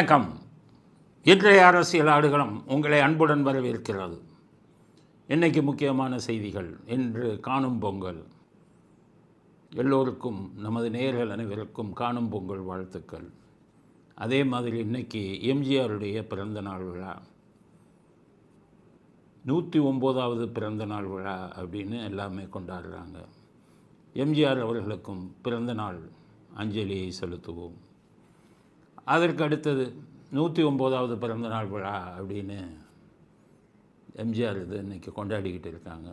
வணக்கம். இன்றைய அரசியல் ஆடுகளம் உங்களை அன்புடன் வரவேற்கிறது. இன்னைக்கு முக்கியமான செய்திகள். இன்று காணும் பொங்கல். எல்லோருக்கும், நமது நேயர்கள் அனைவருக்கும் காணும் பொங்கல் வாழ்த்துக்கள். அதே மாதிரி இன்னைக்கு எம்ஜிஆருடைய பிறந்தநாள் விழா, 109வது பிறந்தநாள் விழா அப்படின்னு எல்லாமே கொண்டாடுறாங்க. எம்ஜிஆர் அவர்களுக்கும் பிறந்தநாள் அஞ்சலியை செலுத்துவோம். அதற்கு அடுத்தது 109வது பிறந்தநாள் விழா அப்படின்னு எம்ஜிஆர் இது இன்றைக்கி கொண்டாடிக்கிட்டு இருக்காங்க.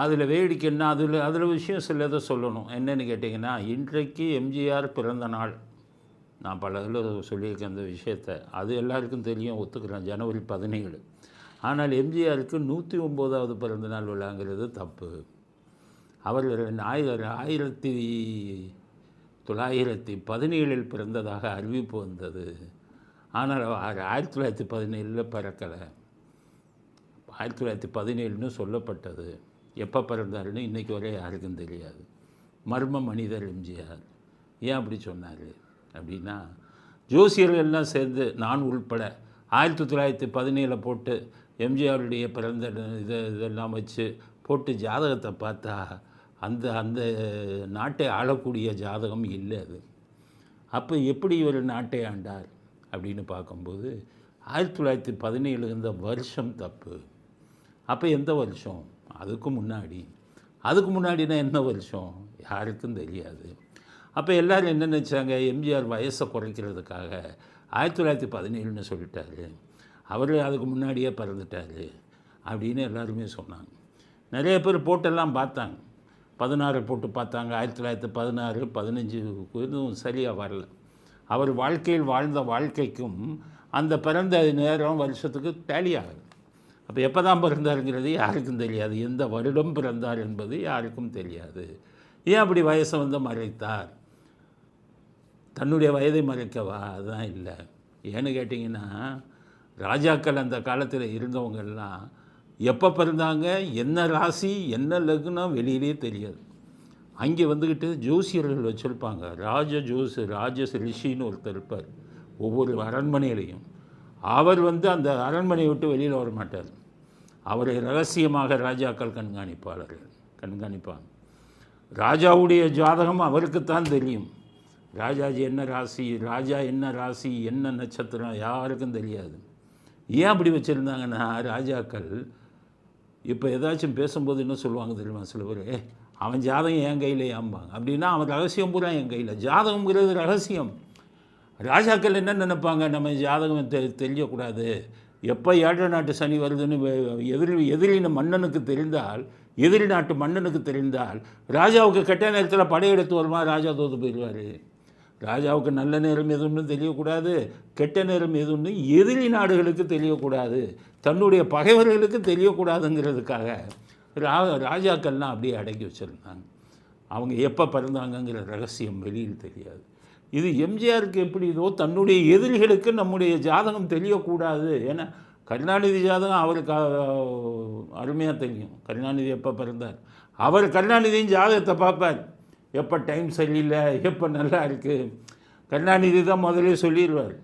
அதில் வேடிக்கைன்னா அதில் விஷயம் சிலதை சொல்லணும். என்னென்னு கேட்டிங்கன்னா, இன்றைக்கு எம்ஜிஆர் பிறந்த நாள். நான் பல இதில் சொல்லியிருக்கேன் அந்த விஷயத்தை. அது எல்லாருக்கும் தெரியும், ஒத்துக்கிறேன். ஜனவரி 17. ஆனால் எம்ஜிஆருக்கு 109வது பிறந்தநாள் விழாங்கிறது தப்பு. அவர் 1917 பிறந்ததாக அறிவிப்பு வந்தது. ஆனால் அவர் 1917 பிறக்கலை. 1917 சொல்லப்பட்டது. எப்போ பிறந்தாருன்னு இன்றைக்கி வரை யாருக்கும் தெரியாது. மர்ம மனிதர் எம்ஜிஆர். ஏன் அப்படி சொன்னார் அப்படின்னா, ஜோசியர்கள் எல்லாம் சேர்ந்து, நான் உள்பட 1917 போட்டு எம்ஜிஆருடைய பிறந்த இதெல்லாம் வச்சு போட்டு ஜாதகத்தை பார்த்தா அந்த அந்த நாட்டை ஆளக்கூடிய ஜாதகம் இல்லை அது. அப்போ எப்படி இவர் நாட்டை ஆண்டார் அப்படின்னு பார்க்கும்போது 1917 இந்த வருஷம் தப்பு. அப்போ எந்த வருஷம்? அதுக்கு முன்னாடினா என்ன வருஷம் யாருக்கும் தெரியாது. அப்போ எல்லோரும் என்ன நினச்சாங்க, எம்ஜிஆர் வயசை குறைக்கிறதுக்காக 1917 சொல்லிட்டாரு, அவர் அதுக்கு முன்னாடியே பிறந்துட்டார் அப்படின்னு எல்லாருமே சொன்னாங்க. நிறைய பேர் போட்டெல்லாம் பார்த்தாங்க. 16 போட்டு பார்த்தாங்க. 1916, 15 எதுவும் சரியாக வரல. அவர் வாழ்க்கையில் வாழ்ந்த வாழ்க்கைக்கும் அந்த பிறந்த நேரம் வருஷத்துக்கு டேலி ஆகுது. அப்போ எப்போ தான் பிறந்தாருங்கிறது யாருக்கும் தெரியாது. எந்த வருடம் பிறந்தார் என்பது யாருக்கும் தெரியாது. ஏன் அப்படி வயசை மறைத்தார்? தன்னுடைய வயதை மறைக்கவா? அதுதான் இல்லை. ஏன்னு கேட்டிங்கன்னா, ராஜாக்கள் அந்த காலத்தில் இருந்தவங்கெல்லாம் எப்போ பிறந்தாங்க, என்ன ராசி, என்ன லக்னம் வெளியிலே தெரியாது. அங்கே வந்துக்கிட்டு ஜோசியர்கள் வச்சுருப்பாங்க. ராஜ ரிஷின்னு ஒருத்தர் இருப்பார் ஒவ்வொரு அரண்மனையிலையும். அவர் அந்த அரண்மனையை விட்டு வெளியில் வர மாட்டார். அவரை ரகசியமாக ராஜாக்கள் கண்காணிப்பாங்க. ராஜாவுடைய ஜாதகம் அவருக்குத்தான் தெரியும். ராஜாஜி என்ன ராசி, ராஜா என்ன ராசி, என்ன நட்சத்திரம் யாருக்கும் தெரியாது. ஏன் அப்படி வச்சுருந்தாங்கன்னா, ராஜாக்கள் இப்போ ஏதாச்சும் பேசும்போது என்ன சொல்லுவாங்க தெரியுமா? சில பேர், அவன் ஜாதகம் என் கையில் ஏம்பாங்க. அப்படின்னா அவன் ரகசியம் பூரா என் கையில். ஜாதகங்கிறது ரகசியம். ராஜாக்கள் என்ன நினைப்பாங்க, நம்ம ஜாதகம் தெரியக்கூடாது. எப்போ 7 நாட்டு சனி வருதுன்னு எதிரி நாட்டு மன்னனுக்கு தெரிந்தால் ராஜாவுக்கு கெட்ட நேரத்தில் படையெடுத்து வருமா, ராஜா தோற்று போயிடுவார். ராஜாவுக்கு நல்ல நேரம் எதுன்னு தெரியக்கூடாது, கெட்ட நேரம் எதுன்னு எதிரி நாடுகளுக்கு தெரியக்கூடாது, தன்னுடைய பகைவர்களுக்கு தெரியக்கூடாதுங்கிறதுக்காக ராஜாக்கள்லாம் அப்படியே அடக்கி வச்சுருந்தாங்க. அவங்க எப்போ பிறந்தாங்கங்கிற ரகசியம் வெளியில் தெரியாது. இது எம்ஜிஆருக்கு எப்படி இதோ தன்னுடைய எதிரிகளுக்கு நம்முடைய ஜாதகம் தெரியக்கூடாது. ஏன்னா கருணாநிதி ஜாதகம் அவருக்கு அருமையாக தெரியும். கருணாநிதி எப்போ பிறந்தார், அவர் கருணாநிதியின் ஜாதகத்தை பார்ப்பார். எப்போ டைம் சரியில்லை, எப்போ நல்லா இருக்குது. கருணாநிதி தான் முதலே சொல்லிடுவார்,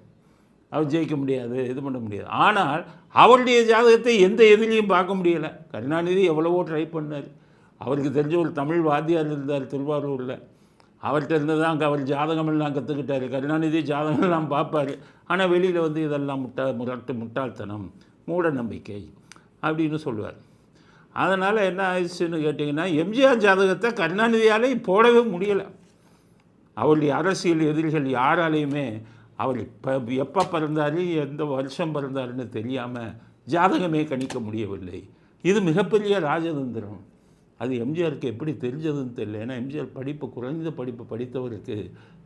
அவர் ஜெயிக்க முடியாது, இது பண்ண முடியாது. ஆனால் அவருடைய ஜாதகத்தை எந்த எதிரியும் பார்க்க முடியலை. கருணாநிதி எவ்வளவோ ட்ரை பண்ணார். அவருக்கு தெரிஞ்ச ஒரு தமிழ் வாத்தியார் இருந்தார் திருவாரூரில். அவர்கிட்ட இருந்து தான் அங்கே அவர் ஜாதகமெல்லாம் கற்றுக்கிட்டார். கருணாநிதி ஜாதகமெல்லாம் பார்ப்பார். ஆனால் வெளியில் இதெல்லாம் முட்டாள்தனம், மூட நம்பிக்கை அப்படின்னு சொல்லுவார். அதனால் என்ன ஆயிடுச்சுன்னு கேட்டிங்கன்னா, எம்ஜிஆர் ஜாதகத்தை கருணாநிதியாலே போடவே முடியலை. அவருடைய அரசியல் எதிரிகள் யாராலையுமே அவர் எப்போ பிறந்தார், எந்த வருஷம் பிறந்தாருன்னு தெரியாமல் ஜாதகமே கணிக்க முடியவில்லை. இது மிகப்பெரிய ராஜதந்திரம். அது எம்ஜிஆருக்கு எப்படி தெரிஞ்சதுன்னு தெரியல. ஏன்னா எம்ஜிஆர் குறைந்த படிப்பு படித்தவருக்கு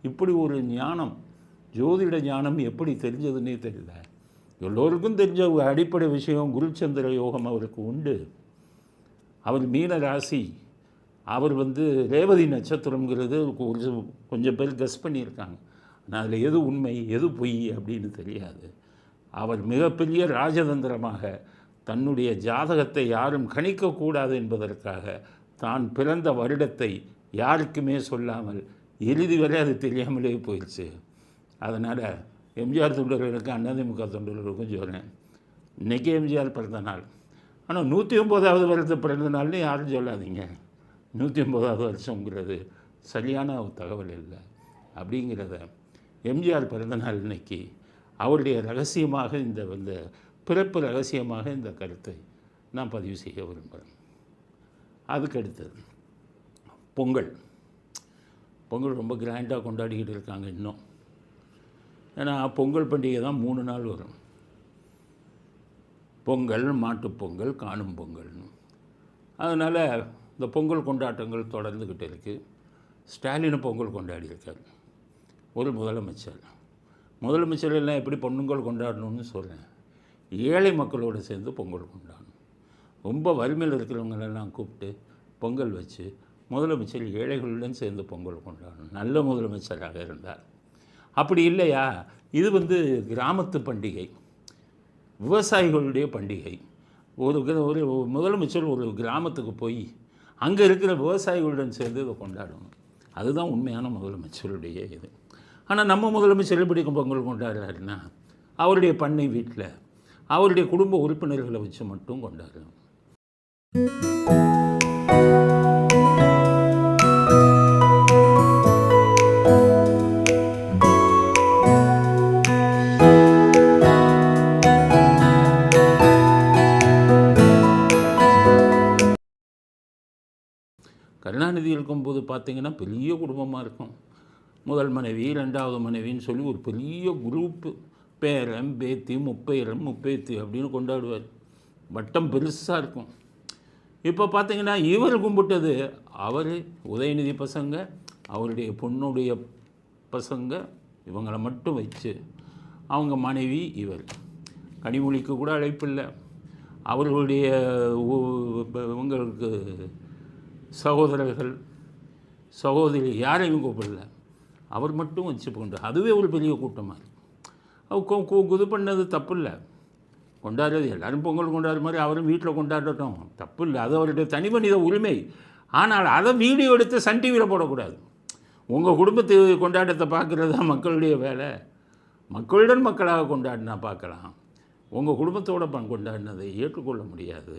இப்படி ஒரு ஞானம், ஜோதிட ஞானம் எப்படி தெரிஞ்சதுன்னே தெரியல. எல்லோருக்கும் தெரிஞ்ச ஒரு அடிப்படை விஷயம், குருச்சந்திர யோகம் அவருக்கு உண்டு. அவர் மீன ராசி. அவர் ரேவதி நட்சத்திரங்கிறது கொஞ்சம் பேர் கெஸ் பண்ணியிருக்காங்க. ஆனால் அதில் எது உண்மை எது பொய் அப்படின்னு தெரியாது. அவர் மிகப்பெரிய ராஜதந்திரமாக தன்னுடைய ஜாதகத்தை யாரும் கணிக்கக்கூடாது என்பதற்காக தான் பிறந்த வருடத்தை யாருக்குமே சொல்லாமல் இறுதி வரை அது தெரியாமலே போயிடுச்சு. அதனால் எம்ஜிஆர் தொண்டர்களுக்கு அதிமுக தொண்டர்களுக்கும் சொல்கிறேன், இன்றைக்கி எம்ஜிஆர் பிறந்த நாள். ஆனால் 109வது வருஷத்து பிறந்த நாள்னு யாரும் சொல்லாதீங்க. 109வது வருஷங்கிறது சரியான தகவல் இல்லை. அப்படிங்கிறத எம்ஜிஆர் பிறந்த நாள் இன்னைக்கு அவருடைய ரகசியமாக இந்த பிறப்பு ரகசியமாக இந்த கருத்தை நான் பதிவு செய்ய விரும்புகிறேன். அதுக்கு அடுத்தது பொங்கல். பொங்கல் ரொம்ப கிராண்டாக கொண்டாடிக்கிட்டு இருக்காங்க இன்னும். ஏன்னா பொங்கல் பண்டிகை தான் 3 நாள் வரும். பொங்கல், மாட்டுப்பொங்கல், காணும் பொங்கல்னு. அதனால் இந்த பொங்கல் கொண்டாட்டங்கள் தொடர்ந்துக்கிட்டு இருக்குது. ஸ்டாலின் பொங்கல் கொண்டாடி இருக்கார். ஒரு முதலமைச்சர் எல்லாம் எப்படி பொங்கல் கொண்டாடணும்னு சொல்கிறேன். ஏழை மக்களோடு சேர்ந்து பொங்கல் கொண்டாடணும். ரொம்ப வறுமையில் இருக்கிறவங்களெல்லாம் கூப்பிட்டு பொங்கல் வச்சு முதலமைச்சர் ஏழைகளுடன் சேர்ந்து பொங்கல் கொண்டாடணும். நல்ல முதலமைச்சராக இருந்தார். அப்படி இல்லையா, இது கிராமத்து பண்டிகை, விவசாயிகளுடைய பண்டிகை. ஒரு முதலமைச்சர் ஒரு கிராமத்துக்கு போய் அங்கே இருக்கிற விவசாயிகளுடன் சேர்ந்து இதை கொண்டாடணும். அதுதான் உண்மையான முதலமைச்சருடைய இது. ஆனால் நம்ம முதலமைச்சர் எப்படி பொங்கல் கொண்டாடுறாருன்னா, அவருடைய பண்ணை வீட்டில் அவருடைய குடும்ப உறுப்பினர்களை வச்சு மட்டும் கொண்டாடுறோம். கருணாநிதி இருக்கும்போது பார்த்திங்கன்னா பெரிய குடும்பமாக இருக்கும். முதல் மனைவி, 2வது மனைவின்னு சொல்லி ஒரு பெரிய குரூப்பு, பேரன் பேத்தி, முப்பேத்தி அப்படின்னு கொண்டாடுவார். வட்டம் பெருசாக இருக்கும். இப்போ பார்த்திங்கன்னா இவர் கும்பிட்டது அவர், உதயநிதி பசங்க, அவருடைய பொண்ணுடைய பசங்க, இவங்களை மட்டும் வச்சு அவங்க மனைவி இவர். கனிமொழிக்கு கூட அழைப்பில்லை. அவர்களுடைய இவங்களுக்கு சகோதரர்கள், சகோதரி யாரையும் கூப்பிடல. அவர் மட்டும் வச்சு கொண்டு, அதுவே ஒரு பெரிய கூட்டமாக இருக்கும். அவர் இது பண்ணது தப்பு இல்லை. கொண்டாடுறது எல்லோரும் பொங்கல் கொண்டாடுற மாதிரி அவரும் வீட்டில் கொண்டாடட்டும், தப்பு இல்லை. அது அவருடைய தனி மனித உரிமை. ஆனால் அதை வீடியோ எடுத்து சன் டிவியில் போடக்கூடாது. உங்கள் குடும்பத்து கொண்டாட்டத்தை பார்க்குறது தான் மக்களுடைய வேலை. மக்களுடன் மக்களாக கொண்டாடினா பார்க்கலாம். உங்கள் குடும்பத்தோடு கொண்டாடினதை ஏற்றுக்கொள்ள முடியாது.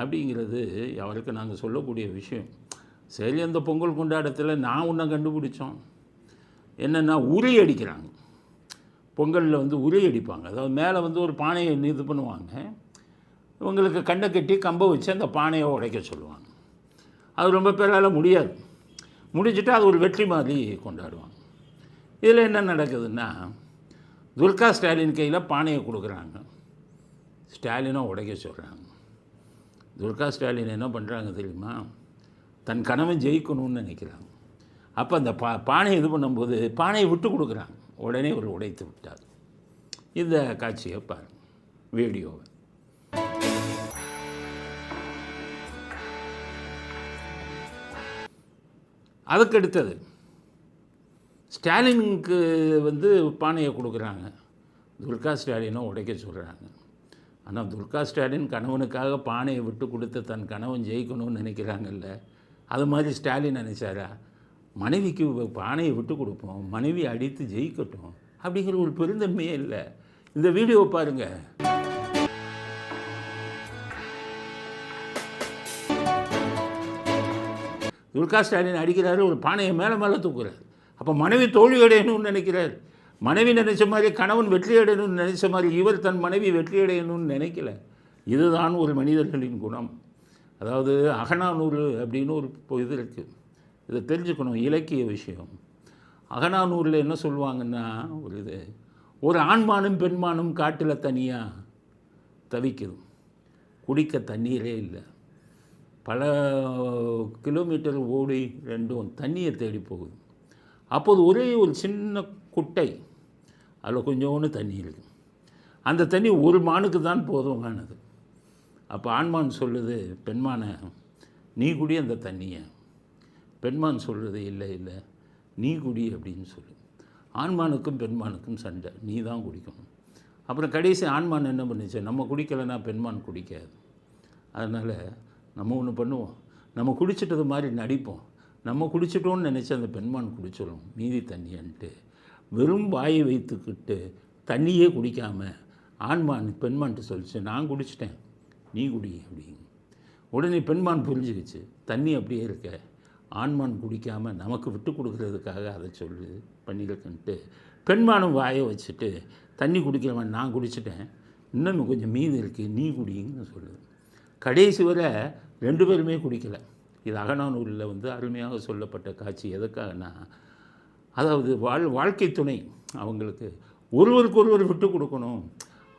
அப்படிங்கிறது அவருக்கு நாங்கள் சொல்லக்கூடிய விஷயம். சரி, அந்த பொங்கல் கொண்டாட்டத்தில் நான் ஒன்றை கண்டுபிடிச்சோம். என்னென்னா, உரி அடிக்கிறாங்க. பொங்கலில் உரி அடிப்பாங்க. அதாவது மேலே ஒரு பானையை இது பண்ணுவாங்க. இவங்களுக்கு கண்ணை கட்டி கம்பை வச்சு அந்த பானையை உடைக்க சொல்லுவாங்க. அது ரொம்ப பேரால் முடியாது. முடிச்சுட்டு அது ஒரு வெற்றி மாதிரி கொண்டாடுவாங்க. இதில் என்ன நடக்குதுன்னா, துர்கா ஸ்டாலின் கையில் பானையை கொடுக்குறாங்க. ஸ்டாலினை உடைக்க சொல்கிறாங்க. துர்கா ஸ்டாலின் என்ன பண்ணுறாங்க தெரியுமா, தன் கனவை ஜெயிக்கணும்னு நினைக்கிறாங்க. அப்போ அந்த பானையை இது பண்ணும்போது பானையை விட்டு கொடுக்குறாங்க. உடனே ஒரு உடைத்து விட்டார். இந்த காட்சியை பாருங்கள், வீடியோவை. அதுக்கடுத்தது ஸ்டாலினுக்கு பானையை கொடுக்குறாங்க. துர்கா ஸ்டாலினை உடைக்க சொல்கிறாங்க. ஆனால் துர்கா ஸ்டாலின் கணவனுக்காக பானையை விட்டு கொடுத்து தன் கணவன் ஜெயிக்கணும்னு நினைக்கிறாங்கல்ல, அது மாதிரி ஸ்டாலின் நினைச்சாரா, மனைவிக்கு பானையை விட்டு கொடுப்போம், மனைவி அடித்து ஜெயிக்கட்டும் அப்படிங்கிற ஒரு பெருந்தன்மையே இல்லை. இந்த வீடியோவை பாருங்கள். துர்கா ஸ்டாலின் அடிக்கிறாரு, ஒரு பானையை மேலே தூக்குறாரு. அப்போ மனைவி தோல்வி அடையணும்னு நினைக்கிறார். மனைவி நினைச்ச மாதிரி கணவன் வெற்றி அடையணும்னு நினைச்ச மாதிரி இவர் தன் மனைவி வெற்றி அடையணும்னு நினைக்கல. இதுதான் ஒரு மனிதர்களின் குணம். அதாவது அகநானூறு அப்படின்னு ஒரு இது இருக்குது. இதை தெரிஞ்சுக்கணும், இலக்கிய விஷயம். அகநானூரில் என்ன சொல்லுவாங்கன்னா, ஒரு ஆண்மானும் பெண்மானும் காட்டில் தனியாக தவிக்குது, குடிக்க தண்ணீரே இல்லை, பல கிலோமீட்டர் ஓடி ரெண்டும் தண்ணியை தேடி போகுது. அப்போது ஒரே ஒரு சின்ன குட்டை, அதில் கொஞ்சோண்டு தண்ணி இருக்குது. அந்த தண்ணி ஒரு மானுக்கு தான் போதுமானது. அப்போ ஆண்மான் சொல்லுது பெண்மானை, நீ குடி அந்த தண்ணியை. பெண்மான் சொல்கிறது இல்லை இல்லை நீ குடி அப்படின்னு சொல்லு. ஆண்மானுக்கும் பெண்மானுக்கும் சண்டை, நீ தான் குடிக்கணும். அப்புறம் கடைசி ஆண்மான் என்ன பண்ணுச்சு, நம்ம குடிக்கலைன்னா பெண்மான் குடிக்காது. அதனால் நம்ம ஒன்று பண்ணுவோம், நம்ம குடிச்சிட்டது மாதிரி நடிப்போம், நம்ம குடிச்சிட்டோன்னு நினச்சி அந்த பெண்மான் குடிச்சிடும் மீதி தண்ணியன்ட்டு வெறும் வாயை வைத்துக்கிட்டு தண்ணியே குடிக்காமல் ஆண்மான் பெண்மான்ட்டு சொல்லிச்சு, நான் குடிச்சிட்டேன் நீ குடி அப்படிங்க. உடனே பெண்மான் புரிஞ்சுக்கிச்சு, தண்ணி அப்படியே இருக்க, ஆண்மான் குடிக்காமல் நமக்கு விட்டு கொடுக்குறதுக்காக அதை சொல்லு பண்ணியிருக்கன்ட்டு பெண்மானும் வாயை வச்சுட்டு தண்ணி குடிக்கிறவன் நான் குடிச்சிட்டேன், இன்னும் கொஞ்சம் மீதி இருக்குது நீ குடிங்கன்னு சொல்லுது. கடைசி வரை 2 பேருமே குடிக்கலை. இது அகநானூரில் வந்து அருமையாக சொல்லப்பட்ட காட்சி. எதுக்காகனா, அதாவது வாழ்க்கை துணை அவங்களுக்கு ஒருவருக்கு ஒருவர் விட்டு கொடுக்கணும்,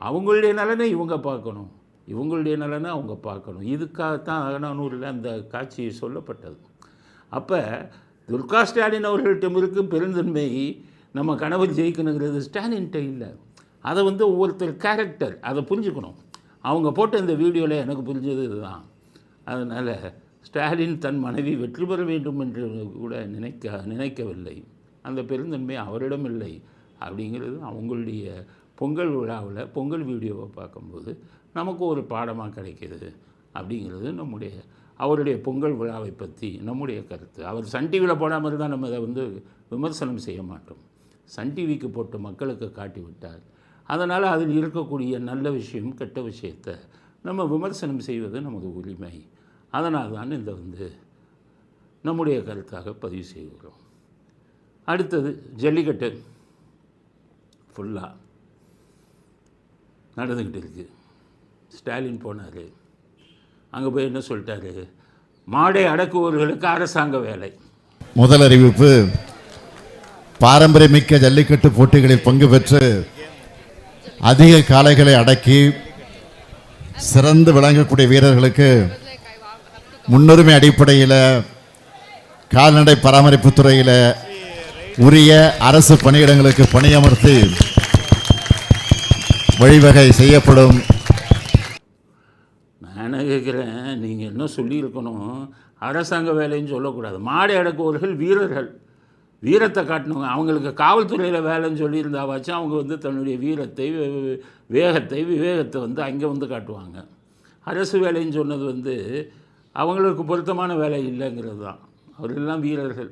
அவங்களுடைய நலனை இவங்க பார்க்கணும், இவங்களுடைய நலனை அவங்க பார்க்கணும். இதுக்காகத்தான் அகநானூரில் அந்த காட்சி சொல்லப்பட்டது. அப்போ துர்கா ஸ்டாலின் அவர்கள்ட்ட இருக்கும் பெருந்தன்மை நம்ம கணவர் ஜெயிக்கணுங்கிறது ஸ்டாலின்கிட்ட இல்லை. அதை வந்து ஒவ்வொருத்தர் கேரக்டர் அதை புரிஞ்சுக்கணும். அவங்க போட்ட இந்த வீடியோவில் எனக்கு புரிஞ்சது இதுதான். அதனால் ஸ்டாலின் தன் மனைவி வெற்றி பெற வேண்டும் என்று கூட நினைக்கவில்லை. அந்த பெருந்தன்மை அவரிடம் இல்லை அப்படிங்கிறது அவங்களுடைய பொங்கல் விழாவில் பொங்கல் வீடியோவை பார்க்கும்போது நமக்கு ஒரு பாடமாக கிடைக்கிது அப்படிங்கிறது அவருடைய பொங்கல் விழாவை பற்றி நம்முடைய கருத்து. அவர் சன் டிவியில் போடாமல் இருந்தால் நம்ம அதை வந்து விமர்சனம் செய்ய மாட்டோம். சன் டிவிக்கு போட்டு மக்களுக்கு காட்டி விட்டார். அதனால் அதில் இருக்கக்கூடிய நல்ல விஷயம் கெட்ட விஷயத்தை நம்ம விமர்சனம் செய்வது நமது உரிமை. அதனால் தான் இந்த வந்து நம்முடைய கருத்தாக பதிவு செய்கிறோம். அடுத்தது ஜல்லிக்கட்டு ஃபுல்லாக நடந்துக்கிட்டு இருக்குது. ஸ்டாலின் போனார், அங்கே போய் என்ன சொல்லிட்டாரு, மாடை அடக்குவர்களுக்கு அரசாங்க வேலை. முதல் அறிவிப்பு, பாரம்பரியமிக்க ஜல்லிக்கட்டு போட்டிகளில் பங்கு பெற்று அதிக காளைகளை அடக்கி சிறந்து விளங்கக்கூடிய வீரர்களுக்கு முன்னுரிமை அடிப்படையில் கால்நடை பராமரிப்பு துறையில் உரிய அரசு பணியிடங்களுக்கு பணியமர்த்தி வழிவகை செய்யப்படும். நான் கேட்குறேன், நீங்கள் என்ன சொல்லியிருக்கணும், அரசாங்க வேலைன்னு சொல்லக்கூடாது. மாடை அடக்குவர்கள் வீரர்கள், வீரத்தை காட்டணுங்க. அவங்களுக்கு காவல்துறையில் வேலைன்னு சொல்லியிருந்தாவாச்சும் அவங்க வந்து தன்னுடைய வீரத்தை வேகத்தை விவேகத்தை வந்து அங்கே வந்து காட்டுவாங்க. அரசு வேலைன்னு சொன்னது வந்து அவங்களுக்கு பொருத்தமான வேலை இல்லைங்கிறது தான். அவர்களெல்லாம் வீரர்கள்,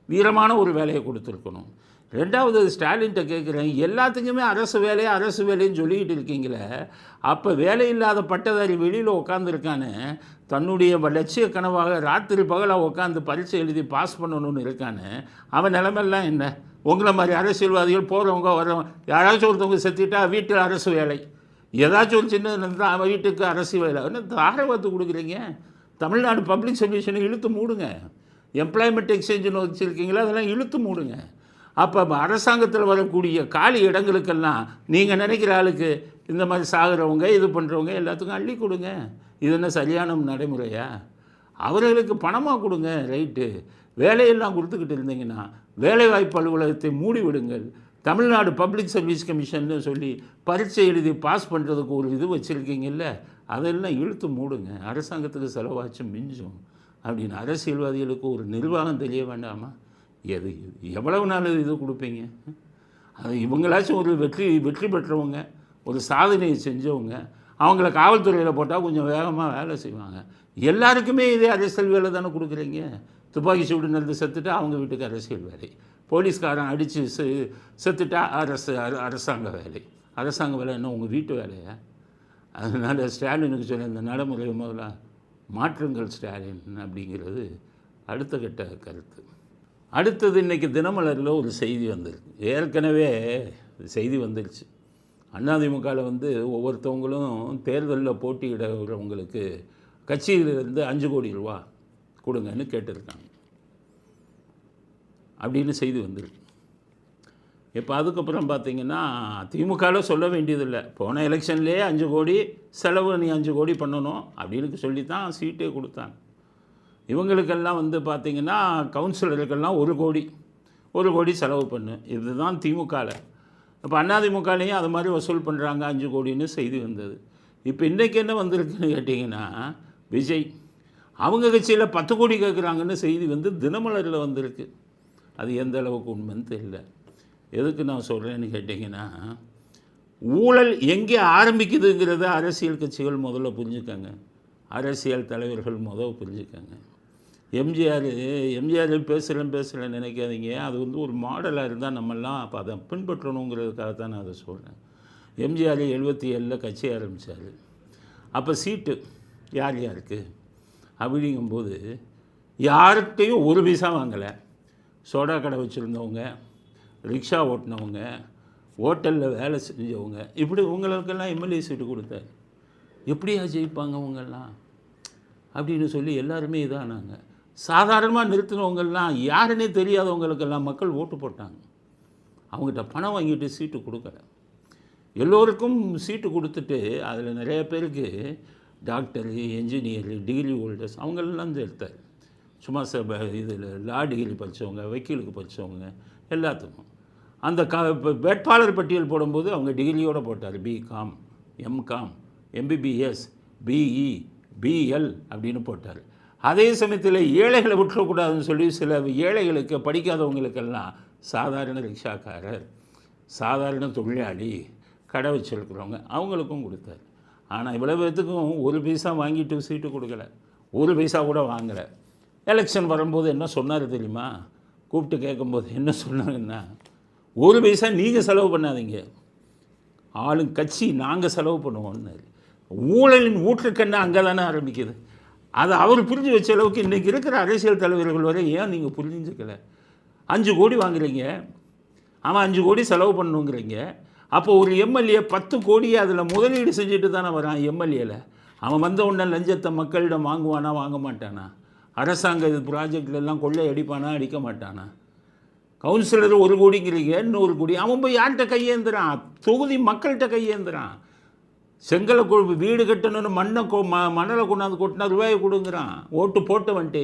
வீரமான ஒரு வேலையை கொடுத்துருக்கணும். ரெண்டாவது, ஸ்டாலின்கிட்ட கேட்குறேன், எல்லாத்துக்குமே அரசு வேலைன்னு சொல்லிக்கிட்டு இருக்கீங்களே, அப்போ வேலை இல்லாத பட்டதாரி வெளியில் உட்காந்துருக்கானே, தன்னுடைய லட்சிய கனவாக ராத்திரி பகலாக உட்காந்து பரீட்சை எழுதி பாஸ் பண்ணணும்னு இருக்கானே, அவன் நிலைமெல்லாம் என்ன? உங்களை மாதிரி அரசியல்வாதிகள் போகிறவங்க வரவங்க யாராச்சும் ஒருத்தவங்க செத்துட்டா வீட்டில் அரசு வேலை, ஏதாச்சும் ஒரு சின்ன இருந்தால் அவன் வீட்டுக்கு அரசு வேலை. என்ன தாரவாத்து கொடுக்குறீங்க? தமிழ்நாடு பப்ளிக் சர்வீஸனை இழுத்து மூடுங்க. எம்ப்ளாய்மெண்ட் எக்ஸ்சேஞ்சுன்னு வச்சுருக்கீங்களா, அதெல்லாம் இழுத்து மூடுங்க. அப்போ அரசாங்கத்தில் வரக்கூடிய காலி இடங்களுக்கெல்லாம் நீங்கள் நினைக்கிற ஆளுக்கு இந்த மாதிரி சாகிறவங்க இது பண்ணுறவங்க எல்லாத்துக்கும் அள்ளி கொடுங்க. இது என்ன சரியான நடைமுறையா? அவர்களுக்கு பணமாக கொடுங்க, ரைட்டு. வேலையெல்லாம் கொடுத்துக்கிட்டு இருந்தீங்கன்னா வேலைவாய்ப்பு அலுவலகத்தை மூடி விடுங்கள். தமிழ்நாடு பப்ளிக் சர்வீஸ் கமிஷன்னு சொல்லி பரீட்சை எழுதி பாஸ் பண்ணுறதுக்கு ஒரு இது வச்சுருக்கீங்கல்ல, அதெல்லாம் இழுத்து மூடுங்க. அரசாங்கத்துக்கு செலவாச்சும் மிஞ்சும் அப்படின்னு அரசியல்வாதிகளுக்கு ஒரு நிர்வாகம் தெரிய வேண்டாமா? எவ்வளவு நாள் இது கொடுப்பீங்க? அது இவங்களாச்சும் ஒரு வெற்றி பெற்றவங்க, ஒரு சாதனையை செஞ்சவங்க, அவங்கள காவல்துறையில் போட்டால் கொஞ்சம் வேகமாக வேலை செய்வாங்க. எல்லாருக்குமே இதே அரசியல் வேலை தானே கொடுக்குறீங்க. துப்பாக்கி சூடு நடந்து செத்துட்டா அவங்க வீட்டுக்கு அரசியல் வேலை, போலீஸ்காரன் அடித்து செத்துட்டா அரசாங்க வேலை. அரசாங்க வேலை என்ன உங்கள் வீட்டு வேலையா? அதனால் ஸ்டாலினுக்கு சொல்ல இந்த நடைமுறையை முதல்ல மாற்றுங்கள் ஸ்டாலின் அப்படிங்கிறது அடுத்த கட்ட கருத்து. அடுத்தது, இன்றைக்கி தினமலரில் ஒரு செய்தி வந்திருக்கு. ஏற்கனவே செய்தி வந்துருச்சு. அதிமுகவில் வந்து ஒவ்வொருத்தவங்களும் தேர்தலில் போட்டியிடுறவங்களுக்கு கட்சியிலிருந்து 5 கோடி ரூபா கொடுங்கன்னு கேட்டிருக்காங்க அப்படின்னு செய்தி வந்துருக்கு. இப்போ அதுக்கப்புறம் பார்த்திங்கன்னா திமுகவில் சொல்ல வேண்டியதில்லை, போன எலெக்ஷன்லேயே 5 கோடி செலவு, நீ 5 கோடி பண்ணணும் அப்படின்னு சொல்லி தான் சீட்டே கொடுத்தாங்க. இவங்களுக்கெல்லாம் வந்து பார்த்திங்கன்னா கவுன்சிலருக்கெல்லாம் 1 கோடி செலவு பண்ணு, இதுதான் திமுகவில். இப்போ அதிமுகலையும் அது மாதிரி வசூல் பண்ணுறாங்க 5 கோடின்னு செய்தி வந்தது. இப்போ இன்றைக்கி என்ன வந்திருக்குன்னு கேட்டிங்கன்னா, விஜய் அவங்க கட்சியில் 10 கோடி கேட்குறாங்கன்னு செய்தி வந்து தினமலரில் வந்திருக்கு. அது எந்த அளவுக்கு உண்மைன்னு தெரியல. எதுக்கு நான் சொல்கிறேன்னு கேட்டிங்கன்னா, ஊழல் எங்கே ஆரம்பிக்குதுங்கிறத அரசியல் கட்சிகள் முதல்ல புரிஞ்சுக்கங்க, அரசியல் தலைவர்கள் புரிஞ்சுக்கங்க. எம்ஜிஆர் பேசுகிறேன்னு நினைக்காதீங்க. அது வந்து ஒரு மாடலாக இருந்தால் நம்மெல்லாம் அப்போ அதை பின்பற்றணுங்கிறதுக்காக தான் நான் அதை சொல்கிறேன். எம்ஜிஆர் 77 கட்சி ஆரம்பித்தார். அப்போ சீட்டு யார் யாருக்கு அப்படிங்கும்போது யார்கிட்டையும் ஒரு பைசா வாங்கலை. சோடா கடை வச்சுருந்தவங்க, ரிக்ஷா ஓட்டினவங்க, ஹோட்டலில் வேலை செஞ்சவங்க, இப்படி உங்களுக்கெல்லாம் எம்எல்ஏ சீட்டு கொடுத்தாரு. எப்படியா ஜெயிப்பாங்க அவங்கெல்லாம் அப்படின்னு சொல்லி எல்லாருமே இதானாங்க. சாதாரணமாக நிறுத்தினவங்கெல்லாம் யாருன்னே தெரியாதவங்களுக்கெல்லாம் மக்கள் ஓட்டு போட்டாங்க. அவங்ககிட்ட பணம் வாங்கிட்டு சீட்டு கொடுக்கல. எல்லோருக்கும் சீட்டு கொடுத்துட்டு அதில் நிறைய பேருக்கு டாக்டரு, என்ஜினியரு, டிகிரி ஹோல்டர்ஸ் அவங்களெல்லாம் சேர்த்தார். சும்மா இதில் லா டிகிரி படித்தவங்க, வக்கீலுக்கு படித்தவங்க எல்லாத்துக்கும் அந்த வேட்பாளர் பட்டியல் போடும்போது அவங்க டிகிரியோடு போட்டார். BCom, MCom, MBBS, BE, BL அப்படின்னு போட்டார். அதே சமயத்தில் ஏழைகளை விட்டுறக்கூடாதுன்னு சொல்லி சில ஏழைகளுக்கு படிக்காதவங்களுக்கெல்லாம் சாதாரண ரிக்ஷாக்காரர், சாதாரண தொழிலாளி, கடை வச்சுருக்கிறவங்க அவங்களுக்கும் கொடுத்தார். ஆனால் இவ்வளோ பேர்த்துக்கும் ஒரு பைசா வாங்கிட்டு சீட்டு கொடுக்கல, ஒரு பைசா கூட வாங்கலை. எலெக்ஷன் வரும்போது என்ன சொன்னார் தெரியுமா? கூப்பிட்டு கேட்கும்போது என்ன சொன்னாங்கன்னா, ஒரு பைசா நீங்கள் செலவு பண்ணாதீங்க, கட்சி நாங்கள் செலவு பண்ணுவோம்னாரு. ஊழலின் ஊற்றுக்கண்ணை அங்கே தானே ஆரம்பிக்குது. அதை அவர் புரிஞ்சு வச்ச அளவுக்கு இன்றைக்கி இருக்கிற அரசியல் தலைவர்கள் வரை ஏன் நீங்கள் புரிஞ்சுக்கலை? 5 கோடி வாங்குறீங்க, அவன் 5 கோடி செலவு பண்ணணுங்கிறீங்க. அப்போ ஒரு எம்எல்ஏ 10 கோடியை அதில் முதலீடு செஞ்சுட்டு தானே வரான். எம்எல்ஏல அவன் வந்த உடனே லஞ்சத்தை மக்களிடம் வாங்குவானா வாங்க மாட்டானா? அரசாங்க ப்ராஜெக்ட்லாம் கொள்ளை அடிப்பானா அடிக்க மாட்டானா? கவுன்சிலர் 1 கோடிங்கிறீங்க, 100 கோடி அவன் போய் யார்கிட்ட கையேந்துறான்? தொகுதி மக்கள்கிட்ட கையேந்துறான். செங்கலை வீடு கட்டணும்னு மணலை கொண்டாந்து கொட்டினா ரூபாயை கொடுங்குறான், ஓட்டு போட்டு வந்துட்டே.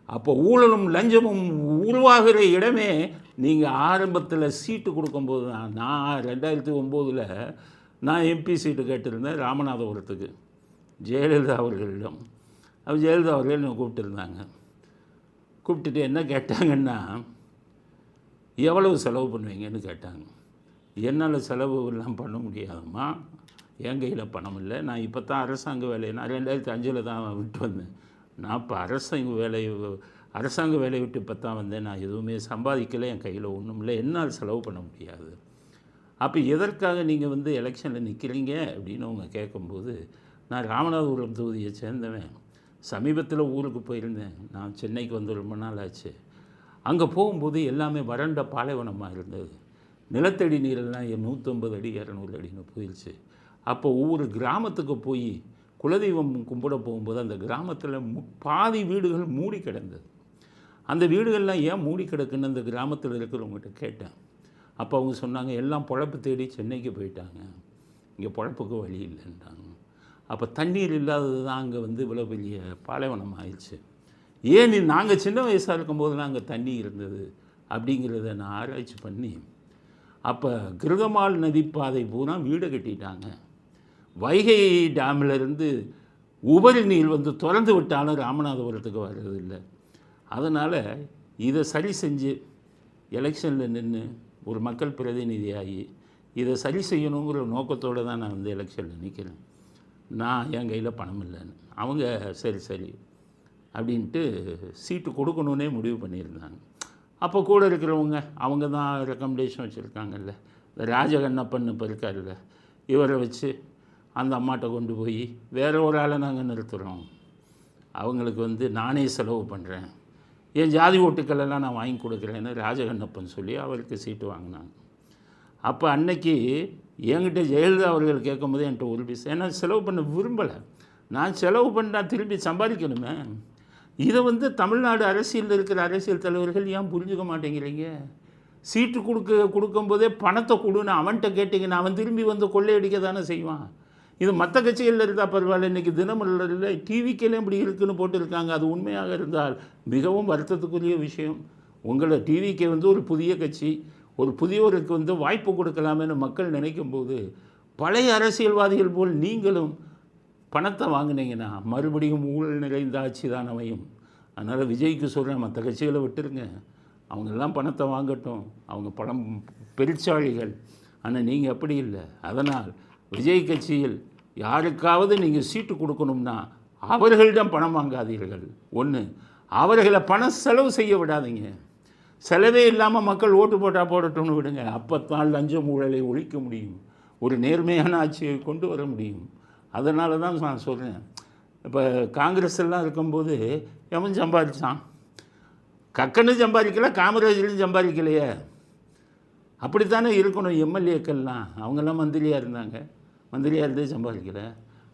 அப்போ ஊழலும் லஞ்சமும் உருவாகிற இடமே நீங்கள் ஆரம்பத்தில் சீட்டு கொடுக்கும்போது தான். நான் 2009 நான் எம்பி சீட்டு கேட்டிருந்தேன் ராமநாதபுரத்துக்கு, ஜெயலலிதா அவர்களிடம். ஜெயலலிதா அவர்கள் என்னை கூப்பிட்டுருந்தாங்க. கூப்பிட்டுட்டு என்ன கேட்டாங்கன்னா, எவ்வளவு செலவு பண்ணுவீங்கன்னு கேட்டாங்க. என்னால் செலவு எல்லாம் பண்ண முடியாதும்மா, என் கையில் பணம் இல்லை. நான் இப்போ தான் அரசாங்க வேலையை நான் 2005 தான் விட்டு வந்தேன். நான் இப்போ அரசாங்க வேலையை விட்டு இப்போ தான் வந்தேன். நான் எதுவுமே சம்பாதிக்கலை, என் கையில் ஒன்றும் இல்லை, என்னால் செலவு பண்ண முடியாது. அப்போ எதற்காக நீங்கள் வந்து எலெக்ஷனில் நிற்கிறீங்க அப்படின்னு அவங்க கேட்கும்போது, நான் ராமநாதபுரம் தொகுதியை சேர்ந்தவன். சமீபத்தில் ஊருக்கு போயிருந்தேன். நான் சென்னைக்கு வந்து ரொம்ப நாள் ஆச்சு. அங்கே போகும்போது எல்லாமே வறண்ட பாலைவனமாக இருந்தது. நிலத்தடி நீரெல்லாம் 150 அடி 200 அடின்னு போயிடுச்சு. அப்போ ஒவ்வொரு கிராமத்துக்கு போய் குலதெய்வம் கும்பிட போகும்போது அந்த கிராமத்தில் பாதி வீடுகள் மூடி கிடந்தது. அந்த வீடுகள்லாம் ஏன் மூடி கிடக்குன்னு அந்த கிராமத்தில் இருக்கிறவங்ககிட்ட கேட்டேன். அப்போ அவங்க சொன்னாங்க, எல்லாம் பொழப்பு தேடி சென்னைக்கு போயிட்டாங்க, இங்கே பொழப்புக்கு வழி இல்லைன்றாங்க. அப்போ தண்ணீர் இல்லாதது தான் அங்கே வந்து இவ்வளோ பெரிய பாலைவனம் ஆயிடுச்சு. ஏன் நாங்கள் சின்ன வயசாக இருக்கும்போதெல்லாம் அங்கே தண்ணி இருந்தது அப்படிங்கிறத நான் ஆராய்ச்சி பண்ணி, அப்போ கிருகமால் நதிப்பாதை பூரா வீடு கட்டிட்டாங்க. வைகை டேமிலிருந்து உபரி நீர் வந்து திறந்து விட்டாலும் ராமநாதபுரத்துக்கு வர்றதில்லை. அதனால் இதை சரி செஞ்சு எலெக்ஷனில் நின்று ஒரு மக்கள் பிரதிநிதியாகி இதை சரி செய்யணுங்கிற நோக்கத்தோடு தான் நான் வந்து எலெக்ஷனில் நிற்கிறேன். நான் என் கையில் பணம் இல்லைன்னு அவங்க சரி அப்படின்ட்டு சீட்டு கொடுக்கணுன்னே முடிவு பண்ணியிருந்தாங்க. அப்போ கூட இருக்கிறவங்க அவங்க தான் ரெக்கமெண்டேஷன் வச்சுருக்காங்கல்ல, இந்த ராஜகண்ணப்பன் இப்போ இருக்கார்ல, இவரை வச்சு அந்த அம்மாட்ட கொண்டு போய் வேறு ஒரு ஆளை நாங்கள் நிறுத்துகிறோம், அவங்களுக்கு வந்து நானே செலவு பண்ணுறேன், என் ஜாதி ஓட்டுக்களெல்லாம் நான் வாங்கி கொடுக்குறேன்னு ராஜகண்ணப்பன் சொல்லி அவருக்கு சீட்டு வாங்கினாங்க. அப்போ அன்னைக்கு என்கிட்ட ஜெயலலிதா அவர்கள் கேட்கும்போது என்கிட்ட ஒரு பைசா, ஏன்னா செலவு பண்ண விரும்பலை. நான் செலவு பண்ணால் திரும்பி சம்பாதிக்கணுமே. இதை வந்து தமிழ்நாடு அரசியலில் இருக்கிற அரசியல் தலைவர்கள் ஏன் புரிஞ்சுக்க மாட்டேங்கிறீங்க? சீட்டு கொடுக்கும்போதே பணத்தை கொடுன்னு அவன்கிட்ட கேட்டிங்கன்னா அவன் திரும்பி வந்து கொள்ளையடிக்க தானே செய்வான். இது மற்ற கட்சிகளில் இருந்தால் பரவாயில்ல, இன்றைக்கி தினமலரில் டிவிக்கெல்லாம் இப்படி இருக்குதுன்னு போட்டுருக்காங்க. அது உண்மையாக இருந்தால் மிகவும் வருத்தத்துக்குரிய விஷயம். உங்களை டிவிக்கு வந்து ஒரு புதிய கட்சி, ஒரு புதியவருக்கு வந்து வாய்ப்பு கொடுக்கலாமேன்னு மக்கள் நினைக்கும்போது, பழைய அரசியல்வாதிகள் போல் நீங்களும் பணத்தை வாங்கினீங்கன்னா மறுபடியும் ஊழல் நிறைந்த ஆட்சி தான் அமையும். அதனால் விஜய்க்கு சொல்கிறேன், மற்ற கட்சிகளை விட்டுருங்க, அவங்கெல்லாம் பணத்தை வாங்கட்டும், அவங்க பணம் பெருச்சாளிகள். ஆனால் நீங்கள் அப்படி இல்லை. அதனால் விஜய் கட்சியில் யாருக்காவது நீங்கள் சீட்டு கொடுக்கணும்னா அவர்களிடம் பணம் வாங்காதீர்கள். ஒன்று, அவர்களை பணம் செலவு செய்ய விடாதீங்க. செலவே இல்லாமல் மக்கள் ஓட்டு போட்டால் போடட்டும்னு விடுங்க. அப்போத்தான் லஞ்சம் ஊழலை ஒழிக்க முடியும், ஒரு நேர்மையான ஆட்சியை கொண்டு வர முடியும். அதனால தான் நான் சொல்கிறேன், இப்போ காங்கிரஸ் எல்லாம் இருக்கும்போது எவன் சம்பாதிச்சான்? கக்கன்னு சம்பாதிக்கல, காமராஜர்லையும் சம்பாதிக்கலையே. அப்படித்தானே இருக்கணும். எம்எல்ஏக்கள்லாம் அவங்கெல்லாம் மந்திரியாக இருந்தாங்க, மந்திரியாக இருந்தே சம்பாதிக்கலை.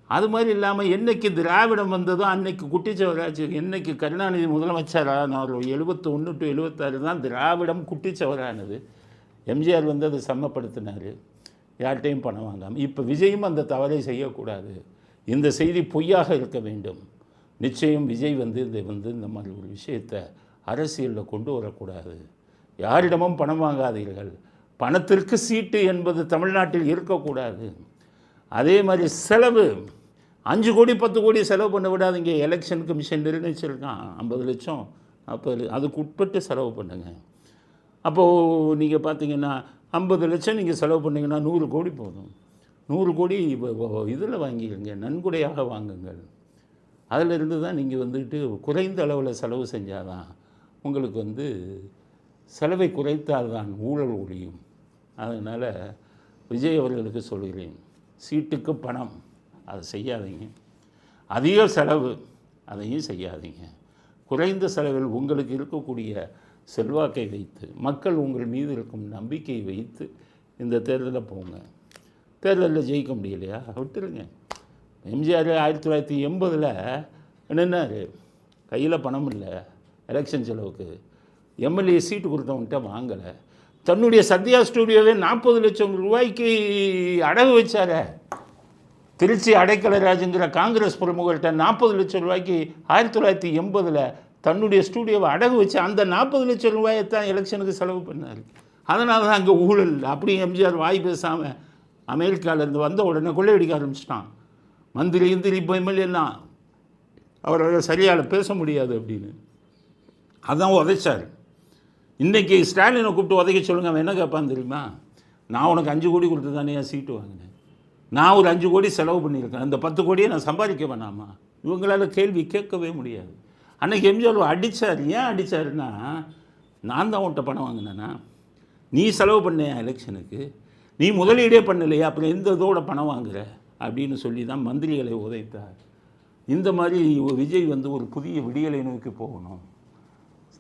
அது மாதிரி இல்லாமல் என்னைக்கு திராவிடம் வந்ததோ அன்னைக்கு குட்டிச்சவராச்சு. என்னைக்கு கருணாநிதி முதலமைச்சராக நான் 71 to 76 தான் திராவிடம் குட்டிச்சவரானது. எம்ஜிஆர் வந்து அதை சம்மப்படுத்தினார், யார்கிட்டையும் பணம் வாங்காமல். இப்போ விஜயும் அந்த தவறை செய்யக்கூடாது. இந்த செய்தி பொய்யாக இருக்க வேண்டும். நிச்சயம் விஜய் வந்து இந்த மாதிரி ஒரு விஷயத்தை அரசியலில் கொண்டு வரக்கூடாது. யாரிடமும் பணம் வாங்காதீர்கள். பணத்திற்கு சீட்டு என்பது தமிழ்நாட்டில் இருக்கக்கூடாது. அதே மாதிரி செலவு 5 கோடி 10 கோடி செலவு பண்ண விடாதீங்க. எலெக்ஷன் கமிஷன் நிர்ணயிச்சிருக்கான் 50 லட்சம் 40, அதுக்கு உட்பட்டு செலவு பண்ணுங்கள். அப்போது நீங்கள் பார்த்தீங்கன்னா 50 லட்சம் நீங்கள் செலவு பண்ணிங்கன்னா 100 கோடி போதும். 100 கோடி இதில் வாங்கிடுங்க, நன்கொடையாக வாங்குங்கள். அதிலிருந்து தான் நீங்கள் வந்துட்டு குறைந்த அளவில் செலவு செஞ்சால் தான் உங்களுக்கு வந்து செலவை குறைத்தால்தான் ஊழல் ஒழியும். அதனால் விஜய் அவர்களுக்கு சொல்கிறேன், சீட்டுக்கு பணம் அதை செய்யாதீங்க. அதிக செலவு அதையும் செய்யாதீங்க. குறைந்த செலவில் உங்களுக்கு இருக்கக்கூடிய செல்வாக்கை வைத்து, மக்கள் உங்கள் மீது இருக்கும் நம்பிக்கையை வைத்து இந்த தேர்தலில் போங்க. தேர்தலில் ஜெயிக்க முடியலையா, விட்டுருங்க. எம்ஜிஆர் 1980 என்னன்னாரு, கையில் பணம் இல்லை எலெக்ஷன் செலவுக்கு, எம்எல்ஏ சீட்டு கொடுத்தவன்கிட்ட வாங்கலை. தன்னுடைய சத்யா ஸ்டூடியோவே 40 லட்சம் ரூபாய்க்கு அடகு வச்சார. திருச்சி அடைக்கலராஜுங்கிற காங்கிரஸ் பிரமுகர்கிட்ட 40 லட்சம் ரூபாய்க்கு 1980 தன்னுடைய ஸ்டூடியோவை அடகு வச்சு அந்த 40 லட்சம் ரூபாயை தான் எலெக்ஷனுக்கு செலவு பண்ணார். அதனால தான் அங்கே ஊழல். அப்படி எம்ஜிஆர் வாய் பேசாமல் அமெரிக்காவிலேருந்து வந்த உடனே கொள்ளையடிக்க ஆரம்பிச்சிட்டான். மந்திரி இப்போ எம்எல்ஏலாம் அவரால் சரியாக பேச முடியாது அப்படின்னு அதான் உதைச்சார். இன்றைக்கி ஸ்டாலினை கூப்பிட்டு உதைக்க சொல்லுங்கள், அவன் என்ன கேட்பான்னு தெரியுமா? நான் உனக்கு 5 கோடி கொடுத்து தானே என் சீட்டு வாங்கினேன், நான் ஒரு 5 கோடி செலவு பண்ணியிருக்கேன், அந்த 10 கோடியை நான் சம்பாதிக்க வேணாமா? இவங்களால் கேள்வி கேட்கவே முடியாது. அன்றைக்கி எம்ஜிஆர் அடித்தார். ஏன் அடித்தாருன்னா, நான் தான் உன்கிட்ட பணம் வாங்கினேன்னா, நீ செலவு பண்ணேன் எலெக்ஷனுக்கு, நீ முதலீடே பண்ணலையா, அப்புறம் எந்த இதோட பணம் வாங்குற அப்படின்னு சொல்லி தான் மந்திரிகளை உதைத்தார். இந்த மாதிரி விஜய் வந்து ஒரு புதிய விடியலை நோக்கி போகணும்.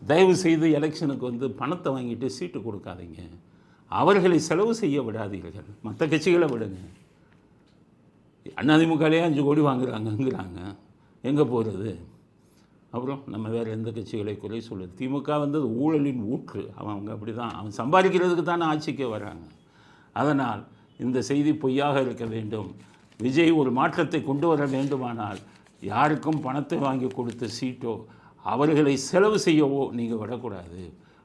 தயவு செய்து எலெக்ஷனுக்கு வந்து பணத்தை வாங்கிட்டு சீட்டு கொடுக்காதீங்க. அவர்களை செலவு செய்ய விடாதீர்கள். மற்ற கட்சிகளை விடுங்க. அதிமுகலே 5 கோடி வாங்குறாங்கங்கிறாங்க, எங்கே போகிறது? அப்புறம் நம்ம வேறு எந்த கட்சிகளை குறை சொல்லுது? திமுக வந்து ஊழலின் ஊற்று. அவங்க அப்படி தான், அவன் சம்பாதிக்கிறதுக்கு தானே ஆட்சிக்கே வராங்க. அதனால் இந்த செய்தி பொய்யாக இருக்க வேண்டும். விஜய் ஒரு மாற்றத்தை கொண்டு வர வேண்டுமானால் யாருக்கும் பணத்தை வாங்கி கொடுத்த சீட்டோ அவர்களை செலவு செய்யவோ நீங்கள் விடக்கூடாது.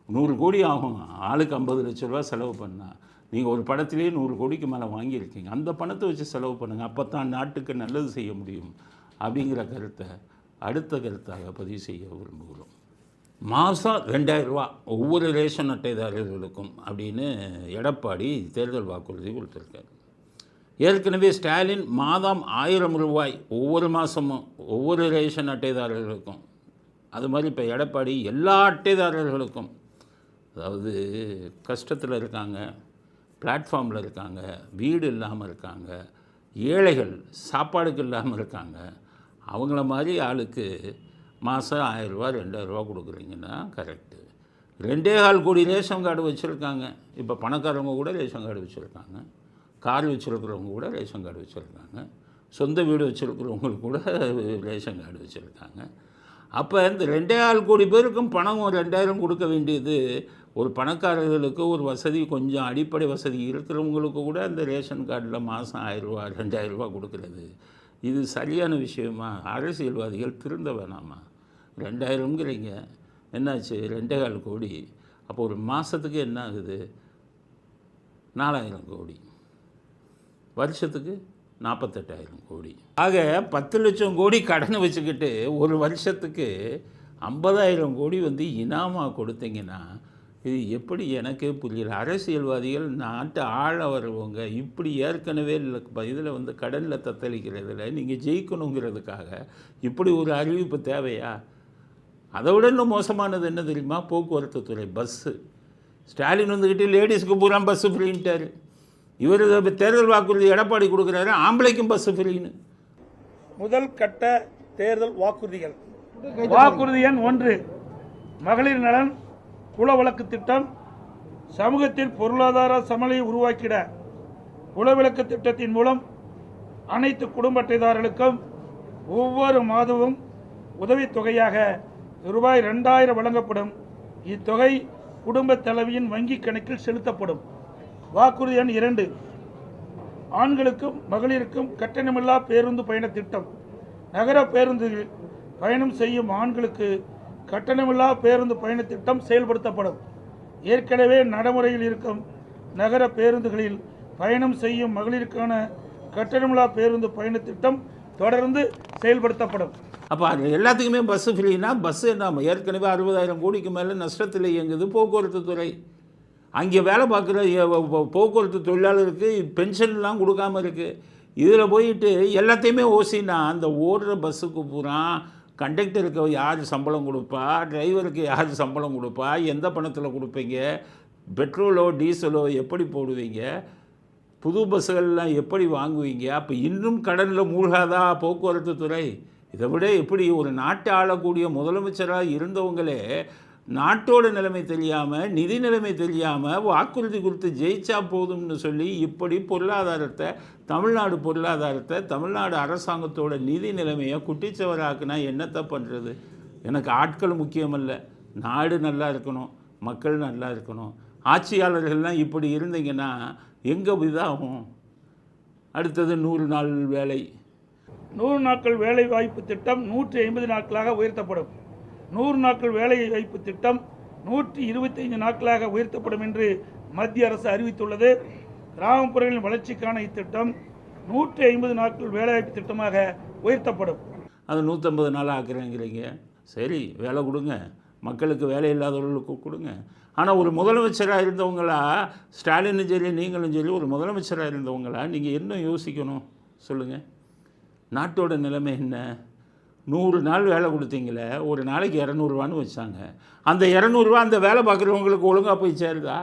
100 கோடி ஆகும், ஆளுக்கு 50 லட்ச ரூபா செலவு பண்ணால். நீங்கள் ஒரு படத்திலே 100 கோடிக்கு மேலே வாங்கியிருக்கீங்க, அந்த பணத்தை வச்சு செலவு பண்ணுங்கள். அப்போ தான் நாட்டுக்கு நல்லது செய்ய முடியும் அப்படிங்கிற கருத்தை அடுத்த கருத்தாக பதிவு செய்ய விரும்புகிறோம். மாதம் 2000 ரூபா ஒவ்வொரு ரேஷன் அட்டைதாரர்களுக்கும் அப்படின்னு எடப்பாடி தேர்தல் வாக்குறுதி கொடுத்துருக்காரு. ஏற்கனவே ஸ்டாலின் மாதம் 1000 ரூபாய் ஒவ்வொரு மாதமும் ஒவ்வொரு ரேஷன் அட்டைதாரர்களுக்கும். அது மாதிரி இப்போ எடப்பாடி எல்லா அட்டைதாரர்களுக்கும், அதாவது கஷ்டத்தில் இருக்காங்க, பிளாட்ஃபார்மில் இருக்காங்க, வீடு இல்லாமல் இருக்காங்க, ஏழைகள் சாப்பாடுக்கு இல்லாமல் இருக்காங்க, அவங்கள மாதிரி ஆளுக்கு மாதம் 1000 ரூபா 2000 ரூபா கொடுக்குறீங்கன்னா கரெக்டு. 2.25 கோடி ரேஷன் கார்டு வச்சுருக்காங்க. இப்போ பணக்காரவங்க கூட ரேஷன் கார்டு வச்சுருக்காங்க, கார் வச்சுருக்கிறவங்க கூட ரேஷன் கார்டு வச்சுருக்காங்க, சொந்த வீடு வச்சுருக்கிறவங்களுக்கு கூட ரேஷன் கார்டு வச்சுருக்காங்க. அப்போ இந்த 2.25 கோடி பேருக்கும் பணம் 2000 கொடுக்க வேண்டியது ஒரு பணக்காரர்களுக்கு, ஒரு வசதி கொஞ்சம் அடிப்படை வசதி இருக்கிறவங்களுக்கு கூட அந்த ரேஷன் கார்டில் மாதம் 1000 ரூபா 2000 ரூபா கொடுக்குறது இது சரியான விஷயமா? அரசியல்வாதிகள் திருந்த வேணாமா? 2000ங்கிறீங்க, என்னாச்சு 2.25 கோடி, அப்போ ஒரு மாதத்துக்கு என்ன ஆகுது? 4000 கோடி, வருஷத்துக்கு 48,000 கோடி. ஆக 10 லட்சம் கோடி கடனை வச்சுக்கிட்டு ஒரு வருஷத்துக்கு 50,000 கோடி வந்து இனாமாக கொடுத்தீங்கன்னா இது எப்படி? எனக்கே புரியல. அரசியல்வாதிகள் நாட்டை ஆள வருவங்க இப்படி ஏற்கனவே இதில் வந்து கடனில் தத்தளிக்கிறதுல நீங்கள் ஜெயிக்கணுங்கிறதுக்காக இப்படி ஒரு அறிவிப்பு தேவையா? அதை விட இன்னும் மோசமானது என்ன தெரியுமா? போக்குவரத்து துறை, பஸ்ஸு. ஸ்டாலின் வந்துக்கிட்டு லேடிஸுக்கு பூரா பஸ்ஸு ஃப்ரீன்ட்டார். இவர் தேர்தல் வாக்குறுதி எடப்பாடி கொடுக்குறாரு, ஆம்பளைக்கும் பஸ்ஸு ஃப்ரீன்னு. முதல் கட்ட தேர்தல் வாக்குறுதிகள். வாக்குறுதி எண் 1, மகளிர் நலன் குல வழக்கு திட்டம். சமூகத்தில் பொருளாதார சமநிலையை உருவாக்கிட குலவிளக்கு திட்டத்தின் மூலம் அனைத்து குடும்ப அட்டைதாரர்களுக்கும் ஒவ்வொரு மாதமும் உதவித்தொகையாக ரூபாய் 2000 வழங்கப்படும். இத்தொகை குடும்ப தலைவியின் வங்கி கணக்கில் செலுத்தப்படும். வாக்குறுதி எண் 2, ஆண்களுக்கும் மகளிருக்கும் கட்டணமில்லா பேருந்து பயண திட்டம். நகர பேருந்தில் பயணம் செய்யும் ஆண்களுக்கு கட்டணமில்லா பேருந்து பயண திட்டம் செயல்படுத்தப்படும். ஏற்கனவே நடைமுறையில் இருக்கும் நகர பேருந்துகளில் பயணம் செய்யும் மகளிருக்கான கட்டணமில்லா பேருந்து பயண திட்டம் தொடர்ந்து செயல்படுத்தப்படும். அப்போ அது எல்லாத்துக்குமே பஸ்ஸு ஃப்ரீனா, பஸ்ஸு என்ன ஏற்கனவே 60,000 கோடிக்கு மேலே நஷ்டத்தில் இயங்குது போக்குவரத்து துறை. அங்கே வேலை பார்க்குற போக்குவரத்து தொழிலாளருக்கு பென்ஷன்லாம் கொடுக்காம இருக்குது. இதில் போயிட்டு எல்லாத்தையுமே ஓசினா அந்த ஓடுற பஸ்ஸுக்கு பூரா கண்டக்டருக்கு யார் சம்பளம் கொடுப்பா, டிரைவருக்கு யார் சம்பளம் கொடுப்பா, எந்த பணத்தில் கொடுப்பீங்க, பெட்ரோலோ டீசலோ எப்படி போடுவீங்க, புது பஸ்ஸுகள்லாம் எப்படி வாங்குவீங்க? அப்போ இன்னும் கடனில் மூழ்காதா போக்குவரத்து துறை? இதை விட எப்படி ஒரு நாட்டை ஆளக்கூடிய முதலமைச்சராக இருந்தவங்களே நாட்டோட நிலைமை தெரியாமல், நிதி நிலைமை தெரியாமல் வாக்குறுதி கொடுத்து ஜெயிச்சா போதும்னு சொல்லி இப்படி பொருளாதாரத்தை, தமிழ்நாடு பொருளாதாரத்தை, தமிழ்நாடு அரசாங்கத்தோட நிதி நிலைமையை குட்டிச்சவராக்குனா என்னத்தை பண்ணுறது? எனக்கு ஆட்கள் முக்கியமல்ல, நாடு நல்லா இருக்கணும், மக்கள் நல்லா இருக்கணும். ஆட்சியாளர்கள்லாம் இப்படி இருந்தீங்கன்னா எங்கே இதாகும்? அடுத்தது 100 நாள் வேலை. 100 நாட்கள் வேலை வாய்ப்பு திட்டம் 150 நாட்களாக உயர்த்தப்படும். 100 நாட்கள் வேலை வாய்ப்பு திட்டம் 125 நாட்களாக உயர்த்தப்படும் என்று மத்திய அரசு அறிவித்துள்ளது. கிராமப்புறங்களின் வளர்ச்சிக்கான இத்திட்டம் 150 நாட்கள் வேலைவாய்ப்பு திட்டமாக உயர்த்தப்படும். அது 150 நாள் ஆக்குறேங்கிறீங்க. சரி, வேலை கொடுங்க, மக்களுக்கு வேலை இல்லாதவர்களுக்கு கொடுங்க. ஆனால் ஒரு முதலமைச்சராக இருந்தவங்களா, ஸ்டாலினும் சரி நீங்களும் சரி ஒரு முதலமைச்சராக இருந்தவங்களா நீங்கள் என்ன யோசிக்கணும் சொல்லுங்கள்? நாட்டோட நிலைமை என்ன? 100 நாள் வேலை கொடுத்தீங்களே, ஒரு நாளைக்கு 200 வச்சாங்க. அந்த 200 அந்த வேலை பார்க்குறவங்களுக்கு ஒழுங்காக போய் சேருதா?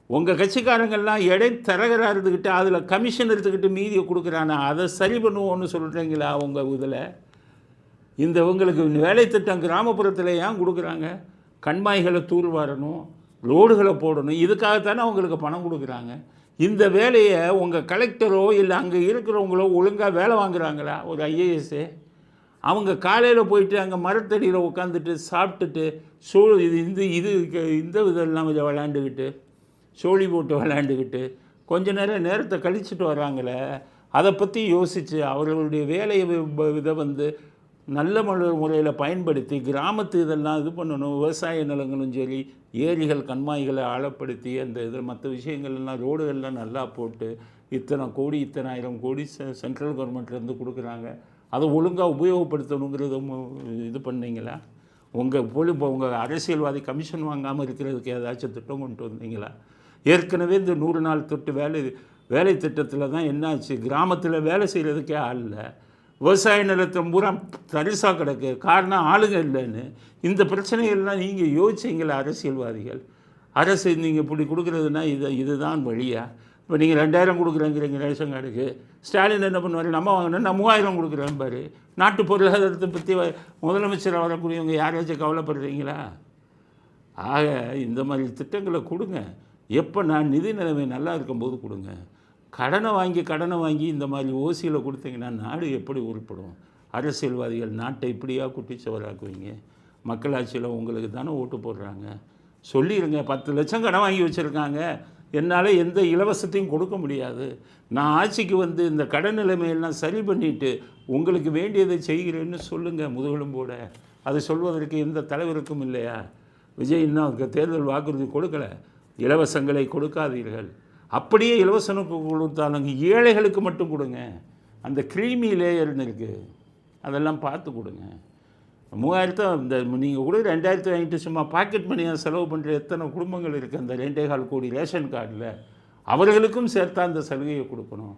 உங்கள் கட்சிக்காரங்கள்லாம் இடைத்தரகராக இருந்துக்கிட்டு அதில் கமிஷன் எடுத்துக்கிட்டு மீதியை கொடுக்குறானா, அதை சரி பண்ணுவோன்னு சொல்கிறீங்களா? உங்கள் இதில் இந்த உங்களுக்கு வேலை திட்டம் கிராமப்புறத்தில் ஏன் கொடுக்குறாங்க? கண்மாய்களை தூர்வாரணும், ரோடுகளை போடணும், இதுக்காகத்தானே அவங்களுக்கு பணம் கொடுக்குறாங்க. இந்த வேலையை உங்கள் கலெக்டரோ இல்லை அங்கே இருக்கிறவங்களோ ஒழுங்காக வேலை வாங்குறாங்களா? ஒரு ஐஏஎஸ்ஸு அவங்க காலையில் போயிட்டு அங்கே மரத்தடியில் உட்காந்துட்டு சாப்பிட்டுட்டு இந்த இதெல்லாம் விளையாண்டுக்கிட்டு சோழி போட்டு விளையாண்டுக்கிட்டு கொஞ்ச நேரத்தை கழிச்சிட்டு வராங்களே, அதை பற்றி யோசித்து அவர்களுடைய வேலையை இதை நல்ல முறையில் பயன்படுத்தி கிராமத்து இதெல்லாம் இது பண்ணணும். விவசாய நிலங்களும் சரி, ஏரிகள் கண்மாய்களை ஆழப்படுத்தி அந்த இதில் மற்ற விஷயங்கள்லாம் ரோடுகள்லாம் நல்லா போட்டு இத்தனை கோடி 1000 கோடி சென்ட்ரல் கவர்மெண்ட்லேருந்து கொடுக்குறாங்க. அதை ஒழுங்காக உபயோகப்படுத்தணுங்கிறத இது பண்ணீங்களா? உங்கள் அரசியல்வாதி கமிஷன் வாங்காமல் இருக்கிறதுக்கு ஏதாச்சும் திட்டம் கொண்டு வந்தீங்களா? ஏற்கனவே இந்த 100 நாள் வேலை திட்டத்தில் தான் என்னாச்சு, கிராமத்தில் வேலை செய்கிறதுக்கே ஆள் இல்லை, விவசாய நிலத்தை பூரா தரிசாக கிடக்கு. காரணம் ஆளுங்க இல்லைன்னு. இந்த பிரச்சனைகள்லாம் நீங்கள் யோசிச்சிங்களா அரசியல்வாதிகள்? அரசு நீங்கள் இப்படி கொடுக்குறதுனா இதுதான் வழியா? இப்போ நீங்கள் 2000 கொடுக்குறேங்கிறீங்க ரேஷன் கார்டுக்கு. ஸ்டாலின் என்ன பண்ணுவார்? நம்ம வாங்கினா 3000 கொடுக்குறேன் பாரு. நாட்டு பொருளாதாரத்தை பற்றி முதலமைச்சராக வரக்கூடியவங்க யாராச்சும் கவலைப்படுறீங்களா? ஆக இந்த மாதிரி திட்டங்களை கொடுங்க. எப்போ நான் நிதி நிலைமை நல்லா இருக்கும்போது கொடுங்க. கடனை வாங்கி இந்த மாதிரி ஓசியில் கொடுத்தீங்கன்னா நாடு எப்படி உருப்படும்? அரசியல்வாதிகள் நாட்டை இப்படியா குட்டிச்சவராக்குவீங்க? மக்களாட்சியில் உங்களுக்கு தானே ஓட்டு போடுறாங்க. சொல்லிடுங்க, 10 லட்சம் கடன் வாங்கி வச்சுருக்காங்க, என்னால் எந்த இலவசத்தையும் கொடுக்க முடியாது, நான் ஆட்சிக்கு இந்த கடன் நிலைமையெல்லாம் சரி பண்ணிவிட்டு உங்களுக்கு வேண்டியதை செய்கிறேன்னு சொல்லுங்கள் முதுகெலும்போட. அதை சொல்வதற்கு எந்த தலைவருக்கும் இல்லையா? விஜய் இன்னும் தேர்தல் வாக்குறுதி கொடுக்கலை, இலவசங்களை கொடுக்காதீர்கள். அப்படியே இலவசம் கொடுத்தாலும் ஏழைகளுக்கு மட்டும் கொடுங்க. அந்த கிரீமி லேயர்னு இருக்குது, அதெல்லாம் பார்த்து கொடுங்க. 3000 இந்த நீங்கள் கூட 2000 வாங்கிட்டு சும்மா பாக்கெட் மணியாக செலவு பண்ணுற எத்தனை குடும்பங்கள் இருக்குது அந்த 2.25 கோடி ரேஷன் கார்டில். அவர்களுக்கும் சேர்த்தா அந்த சலுகையை கொடுக்கணும்.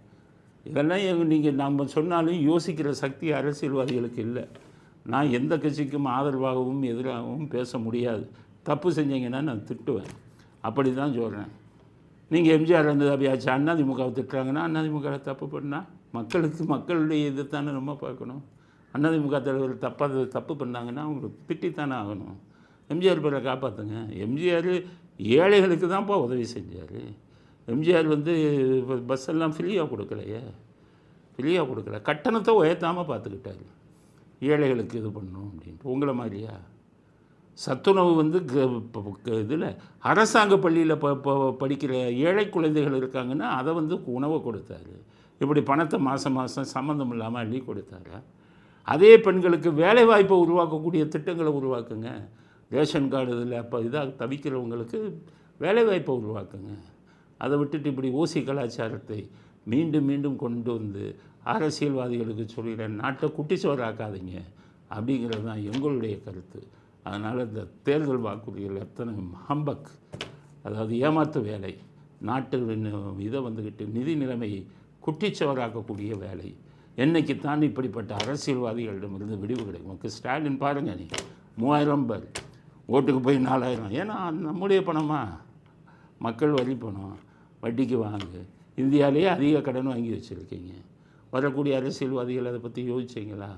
இதெல்லாம் நீங்கள் நம்ம சொன்னாலும் யோசிக்கிற சக்தி அரசியல்வாதிகளுக்கு இல்லை. நான் எந்த கட்சிக்கும் ஆதரவாகவும் எதிராகவும் பேச முடியாது. தப்பு செஞ்சீங்கன்னா நான் திட்டுவேன். அப்படி தான் சொல்கிறேன். நீங்கள் எம்ஜிஆர் வந்து அப்படியாச்சு அதிமுகவை திட்டுறாங்கன்னா அதிமுக தப்பு பண்ணால் மக்களுடைய இது தானே நம்ம பார்க்கணும். அதிமுக தலைவர் தப்பு பண்ணாங்கன்னா அவங்களுக்கு திட்டித்தானே ஆகணும். எம்ஜிஆர் பேரை காப்பாற்றுங்க. எம்ஜிஆர் ஏழைகளுக்கு தான்ப்பா உதவி செஞ்சார். எம்ஜிஆர் வந்து பஸ்ஸெல்லாம் ஃப்ரீயாக கொடுக்கலையே, ஃப்ரீயாக கொடுக்கல, கட்டணத்தை உயர்த்தாமல் பார்த்துக்கிட்டாரு. ஏழைகளுக்கு இது பண்ணணும் அப்படின்ட்டு. உங்களை மாதிரியா சத்துணவு வந்து இதில் அரசாங்க பள்ளியில் படிக்கிற ஏழை குழந்தைகள் இருக்காங்கன்னா அதை வந்து உணவை கொடுத்தாரு. இப்படி பணத்தை மாதம் சம்மந்தம் இல்லாமல் அள்ளி கொடுத்தாரு. அதே பெண்களுக்கு வேலைவாய்ப்பை உருவாக்கக்கூடிய திட்டங்களை உருவாக்குங்க. ரேஷன் கார்டு இதில் அப்போ இதாக தவிக்கிறவங்களுக்கு வேலைவாய்ப்பை உருவாக்குங்க. அதை விட்டுட்டு இப்படி ஓசி கலாச்சாரத்தை மீண்டும் மீண்டும் கொண்டு வந்து அரசியல்வாதிகளுக்கு சொல்கிறேன், நாட்டை குட்டிச்சோறாக்காதீங்க அப்படிங்கிறது தான் எங்களுடைய கருத்து. அதனால் இந்த தேர்தல் வாக்குறுதிகள் எத்தனை ஹம்பக், அதாவது ஏமாத்து வேலை, நாட்டு இதை வந்துக்கிட்டு நிதி நிலைமையை குட்டிச்சவராக்கக்கூடிய வேலை. என்னைக்குத்தான் இப்படிப்பட்ட அரசியல்வாதிகளிடமிருந்து விடிவு கிடைக்கும்? ஸ்டாலின் பாருங்கள், நீ 3000 பேர் ஓட்டுக்கு போய் 4000. ஏன்னா நம்முடைய பணமா, மக்கள் வரி பணம், வட்டிக்கு வாங்கு. இந்தியாவிலேயே அதிக கடன் வாங்கி வச்சுருக்கீங்க. வரக்கூடிய அரசியல்வாதிகள் அதை பற்றி யோசிச்சிங்களா?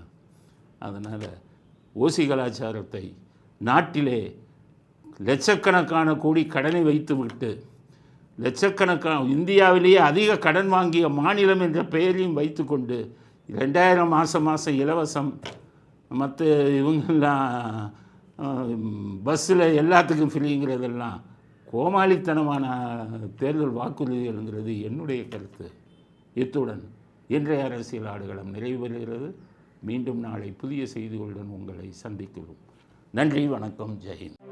அதனால் ஓசி கலாச்சாரத்தை நாட்டிலே லட்சக்கணக்கான கோடி கடனை வைத்துவிட்டு இந்தியாவிலேயே அதிக கடன் வாங்கிய மாநிலம் என்ற பெயரையும் வைத்துக்கொண்டு 2000 மாதம் இலவசம், மற்ற இவங்கெல்லாம் பஸ்ஸில் எல்லாத்துக்கும் ஃப்ரீங்கிறதெல்லாம் கோமாளித்தனமான தேர்தல் வாக்குறுதிகள்ங்கிறது என்னுடைய கருத்து. இத்துடன் இன்றைய அரசியல் ஆடுகளம் நிறைவு பெறுகிறது. மீண்டும் நாளை புதிய செய்திகளுடன் உங்களை சந்திக்கிறோம். நன்றி, வணக்கம், ஜெய் ஹிந்த்.